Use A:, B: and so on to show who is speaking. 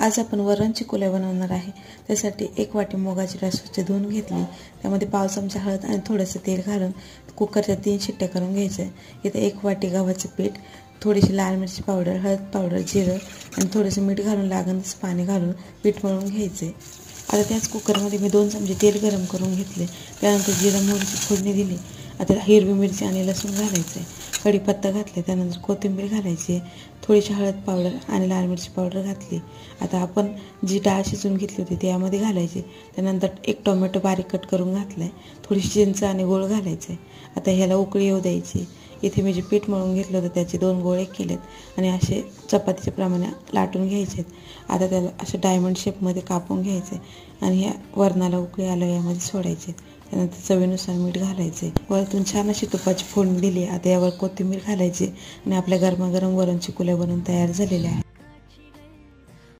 A: आज आपण वरण चिकोल्या बनवणार आहे। त्यासाठी 1 वाटी मुगाची डाळ स्वच्छ धुवून घेतली। त्यामध्ये पाव चमचा हळद आणि थोडेसे तेल घालून कुकरच्या 3 शिट्ट्या करून घ्यायचे। इथे 1 वाटी गव्हाचे पीठ, थोडीशी लाल मिरची पावडर, हळद पावडर, जिरं आणि थोडेसे मीठ घालून लागण पाणी घालून पीठ मळून घ्यायचे। आता त्याच कुकरमध्ये मी 2 चमचे तेल गरम करून घेतले। त्यानंतर जिरा मोहरीची फोडणी दिली। आता हिरवी मिरची आणि लसूण घालायचे, कढीपत्ता घातले, त्यानंतर कोथिंबीर घालायची, थोडीशी हळद पावडर आणि लाल मिरची पावडर घातली। आता आपण जी डाळ शिजवून घेतली होती ती यामध्ये घालायची। त्यानंतर 1 टोमॅटो बारीक कट करून घातलाय, थोडीशी चिंच आणि गूळ घालायचे। आता ह्याला उकळी येऊ द्यायची। इथे मी जे पीठ मळून घेतलं होतं त्याचे 2 गोळे केलेत आणि असे चपातीच्या प्रमाणे लाटून घ्यायचे। आता त्याला असे डायमंड शेपमध्ये कापून घ्यायचे आणि या वरणाला उकळी आल्यावर यामध्ये सोडायचे। त्यानंतर चवीनुसार मीठ घालायचे। वरतून छान अशी तुपाची फोडणी दिली। आता यावर कोथिंबीर घालायची आणि आपल्या गरमागरम वरण चिकोल्या बनवून तयार झालेल्या आहेत।